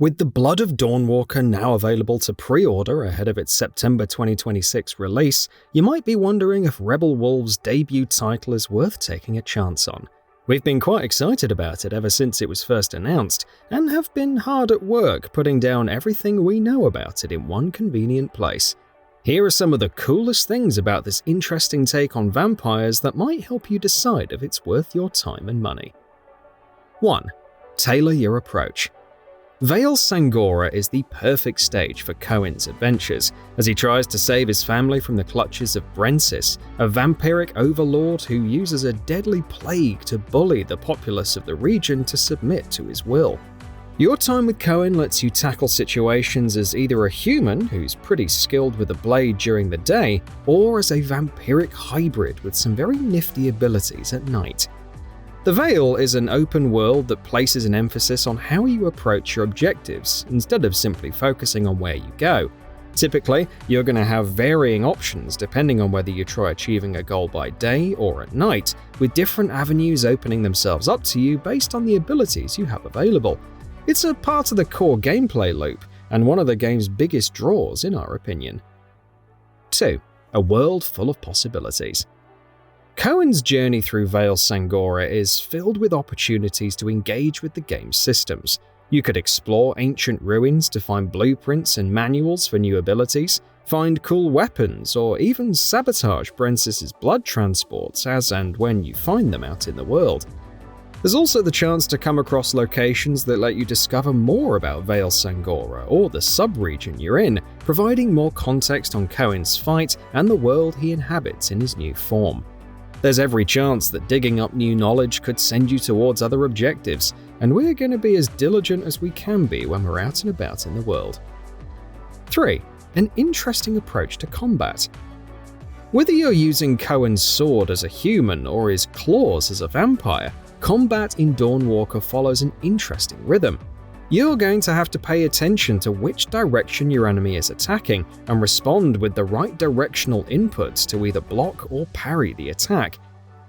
With the Blood of Dawnwalker now available to pre-order ahead of its September 2026 release, you might be wondering if Rebel Wolves' debut title is worth taking a chance on. We've been quite excited about it ever since it was first announced, and have been hard at work putting down everything we know about it in one convenient place. Here are some of the coolest things about this interesting take on vampires that might help you decide if it's worth your time and money. 1. Tailor your approach. Vale Sangora is the perfect stage for Cohen's adventures, as he tries to save his family from the clutches of Brensis, a vampiric overlord who uses a deadly plague to bully the populace of the region to submit to his will. Your time with Cohen lets you tackle situations as either a human who's pretty skilled with a blade during the day, or as a vampiric hybrid with some very nifty abilities at night. The Vale is an open world that places an emphasis on how you approach your objectives instead of simply focusing on where you go. Typically, you're going to have varying options depending on whether you try achieving a goal by day or at night, with different avenues opening themselves up to you based on the abilities you have available. It's a part of the core gameplay loop, and one of the game's biggest draws in our opinion. 2. A world full of possibilities. Cohen's journey through Vale Sangora is filled with opportunities to engage with the game's systems. You could explore ancient ruins to find blueprints and manuals for new abilities, find cool weapons, or even sabotage Brensis' blood transports as and when you find them out in the world. There's also the chance to come across locations that let you discover more about Vale Sangora or the sub-region you're in, providing more context on Cohen's fight and the world he inhabits in his new form. There's every chance that digging up new knowledge could send you towards other objectives, and we're going to be as diligent as we can be when we're out and about in the world. 3. An interesting approach to combat. Whether you're using Cohen's sword as a human or his claws as a vampire, combat in Dawnwalker follows an interesting rhythm. You're going to have to pay attention to which direction your enemy is attacking and respond with the right directional inputs to either block or parry the attack.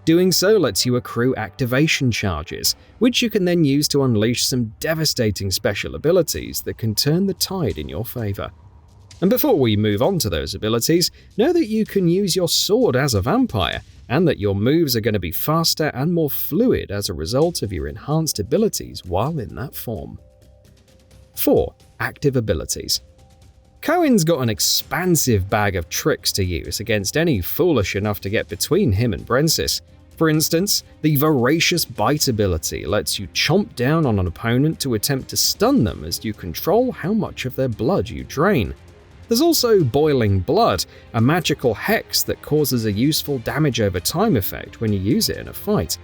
Doing so lets you accrue activation charges, which you can then use to unleash some devastating special abilities that can turn the tide in your favor. And before we move on to those abilities, know that you can use your sword as a vampire, and that your moves are going to be faster and more fluid as a result of your enhanced abilities while in that form. 4. Active abilities. Cohen's got an expansive bag of tricks to use against any foolish enough to get between him and Brensis. For instance, the Voracious Bite ability lets you chomp down on an opponent to attempt to stun them as you control how much of their blood you drain. There's also Boiling Blood, a magical hex that causes a useful damage over time effect when you use it in a fight.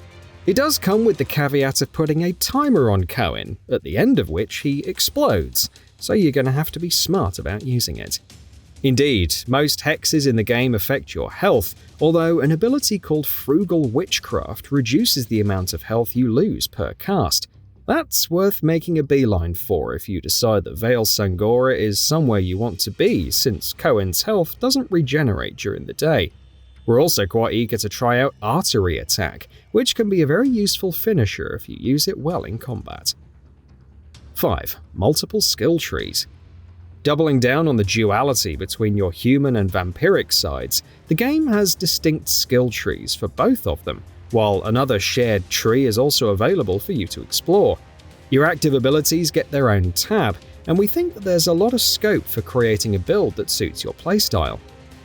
It does come with the caveat of putting a timer on Cohen, at the end of which he explodes, so you're going to have to be smart about using it. Indeed, most hexes in the game affect your health, although an ability called Frugal Witchcraft reduces the amount of health you lose per cast. That's worth making a beeline for if you decide that Vale Sangora is somewhere you want to be, since Cohen's health doesn't regenerate during the day. We're also quite eager to try out Artery Attack, which can be a very useful finisher if you use it well in combat. 5. Multiple skill trees. Doubling down on the duality between your human and vampiric sides, the game has distinct skill trees for both of them, while another shared tree is also available for you to explore. Your active abilities get their own tab, and we think that there's a lot of scope for creating a build that suits your playstyle.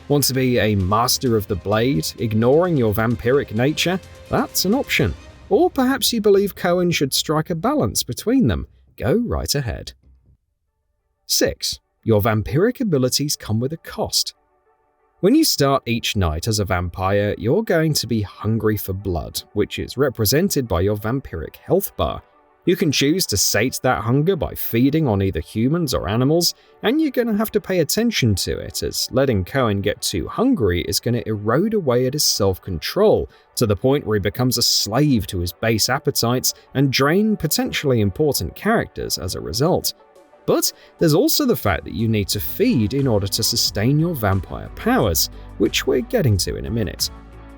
Want to be a master of the blade, ignoring your vampiric nature? That's an option. Or perhaps you believe Cohen should strike a balance between them. Go right ahead. 6. Your vampiric abilities come with a cost. When you start each night as a vampire, you're going to be hungry for blood, which is represented by your vampiric health bar. You can choose to sate that hunger by feeding on either humans or animals, and you're going to have to pay attention to it, as letting Cohen get too hungry is going to erode away at his self-control, to the point where he becomes a slave to his base appetites and drain potentially important characters as a result. But there's also the fact that you need to feed in order to sustain your vampire powers, which we're getting to in a minute.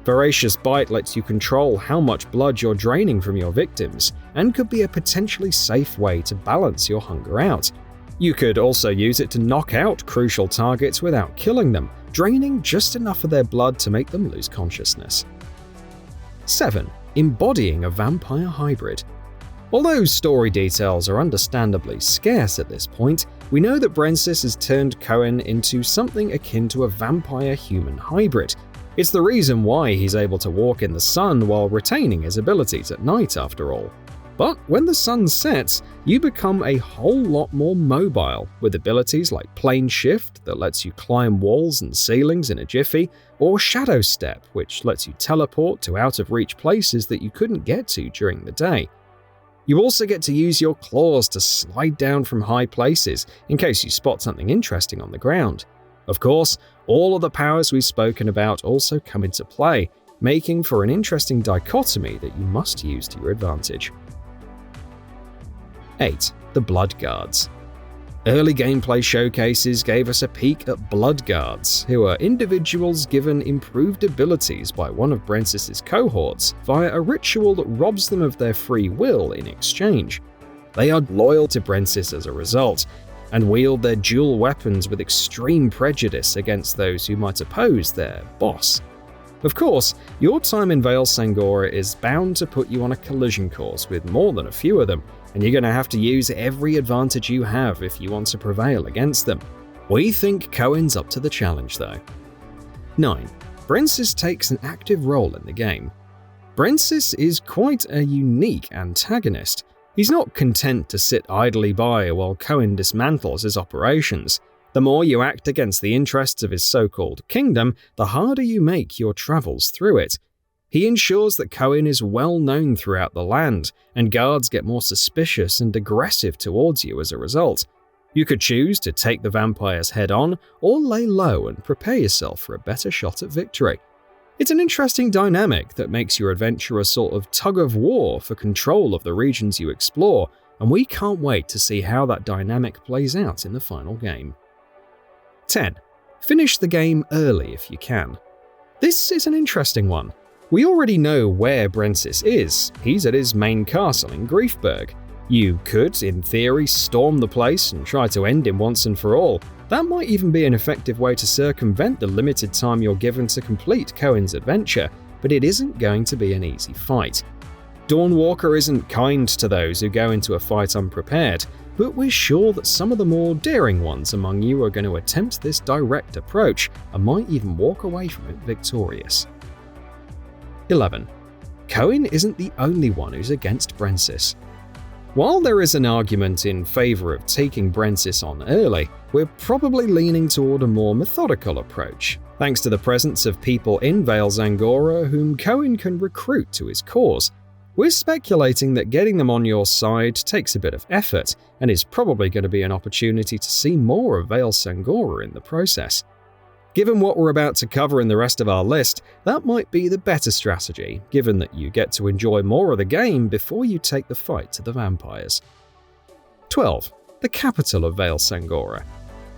Voracious Bite lets you control how much blood you're draining from your victims, and could be a potentially safe way to balance your hunger out. You could also use it to knock out crucial targets without killing them, draining just enough of their blood to make them lose consciousness. 7. Embodying a vampire hybrid. Although story details are understandably scarce at this point, we know that Brensis has turned Cohen into something akin to a vampire-human hybrid. It's the reason why he's able to walk in the sun while retaining his abilities at night, after all. But when the sun sets, you become a whole lot more mobile, with abilities like Plane Shift that lets you climb walls and ceilings in a jiffy, or Shadow Step, which lets you teleport to out-of-reach places that you couldn't get to during the day. You also get to use your claws to slide down from high places in case you spot something interesting on the ground. Of course, all of the powers we've spoken about also come into play, making for an interesting dichotomy that you must use to your advantage. 8. The Blood Guards. Early gameplay showcases gave us a peek at Blood Guards, who are individuals given improved abilities by one of Brensis' cohorts via a ritual that robs them of their free will in exchange. They are loyal to Brensis as a result, and wield their dual weapons with extreme prejudice against those who might oppose their boss. Of course, your time in Vale Sangora is bound to put you on a collision course with more than a few of them, and you're going to have to use every advantage you have if you want to prevail against them. We think Cohen's up to the challenge though. 9. Brensis takes an active role in the game. Brensis is quite a unique antagonist. He's not content to sit idly by while Cohen dismantles his operations. The more you act against the interests of his so-called kingdom, the harder you make your travels through it. He ensures that Cohen is well known throughout the land, and guards get more suspicious and aggressive towards you as a result. You could choose to take the vampires head-on, or lay low and prepare yourself for a better shot at victory. It's an interesting dynamic that makes your adventure a sort of tug-of-war for control of the regions you explore, and we can't wait to see how that dynamic plays out in the final game. 10. Finish the game early if you can. This is an interesting one. We already know where Brensis is. He's at his main castle in Griefberg. You could, in theory, storm the place and try to end him once and for all. That might even be an effective way to circumvent the limited time you're given to complete Cohen's adventure, but it isn't going to be an easy fight. Dawnwalker isn't kind to those who go into a fight unprepared, but we're sure that some of the more daring ones among you are going to attempt this direct approach and might even walk away from it victorious. 11. Cohen isn't the only one who's against Brensis. While there is an argument in favor of taking Brensis on early, we're probably leaning toward a more methodical approach, thanks to the presence of people in Vale Sangora whom Cohen can recruit to his cause. We're speculating that getting them on your side takes a bit of effort, and is probably going to be an opportunity to see more of Vale Sangora in the process. Given what we're about to cover in the rest of our list, that might be the better strategy, given that you get to enjoy more of the game before you take the fight to the vampires. 12. The capital of Vale Sangora.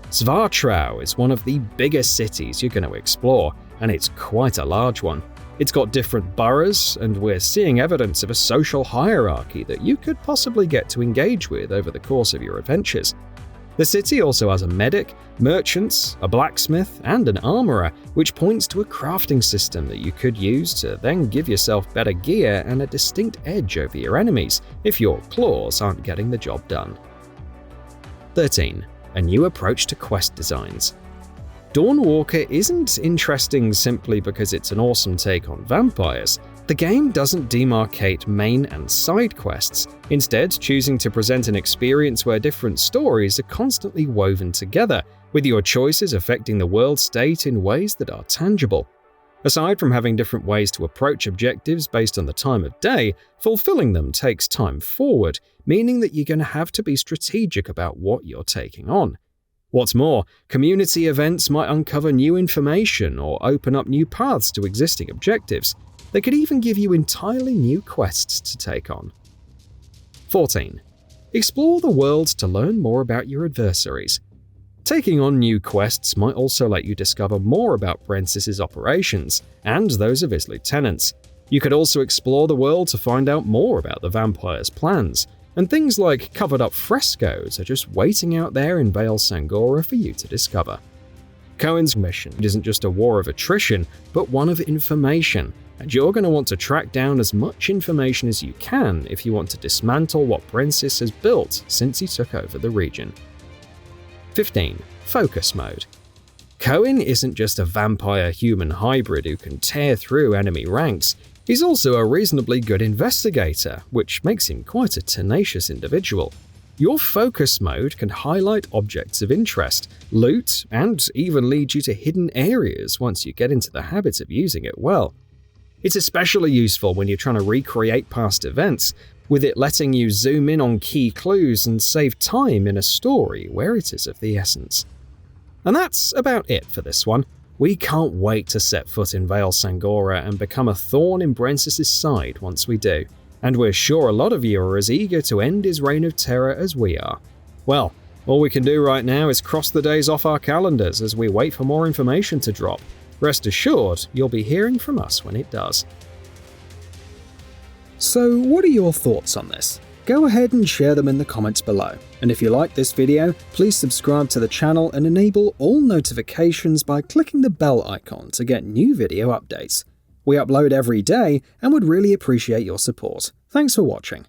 Svartrau is one of the biggest cities you're going to explore, and it's quite a large one. It's got different boroughs, and we're seeing evidence of a social hierarchy that you could possibly get to engage with over the course of your adventures. The city also has a medic, merchants, a blacksmith, and an armorer, which points to a crafting system that you could use to then give yourself better gear and a distinct edge over your enemies if your claws aren't getting the job done. 13. A new approach to quest designs. Dawnwalker isn't interesting simply because it's an awesome take on vampires. The game doesn't demarcate main and side quests, instead choosing to present an experience where different stories are constantly woven together, with your choices affecting the world state in ways that are tangible. Aside from having different ways to approach objectives based on the time of day, fulfilling them takes time forward, meaning that you're going to have to be strategic about what you're taking on. What's more, community events might uncover new information or open up new paths to existing objectives. They could even give you entirely new quests to take on. 14. Explore the world to learn more about your adversaries. Taking on new quests might also let you discover more about Brensis's operations, and those of his lieutenants. You could also explore the world to find out more about the vampire's plans, and things like covered-up frescoes are just waiting out there in Vale Sangora for you to discover. Cohen's mission isn't just a war of attrition, but one of information, and you're going to want to track down as much information as you can if you want to dismantle what Brensis has built since he took over the region. 15. Focus Mode. Cohen isn't just a vampire-human hybrid who can tear through enemy ranks, he's also a reasonably good investigator, which makes him quite a tenacious individual. Your focus mode can highlight objects of interest, loot, and even lead you to hidden areas once you get into the habit of using it well. It's especially useful when you're trying to recreate past events, with it letting you zoom in on key clues and save time in a story where it is of the essence. And that's about it for this one. We can't wait to set foot in Vale Sangora and become a thorn in Brensis' side once we do. And we're sure a lot of you are as eager to end his reign of terror as we are. Well, all we can do right now is cross the days off our calendars as we wait for more information to drop. Rest assured, you'll be hearing from us when it does. So, what are your thoughts on this? Go ahead and share them in the comments below. And if you like this video, please subscribe to the channel and enable all notifications by clicking the bell icon to get new video updates. We upload every day and would really appreciate your support. Thanks for watching.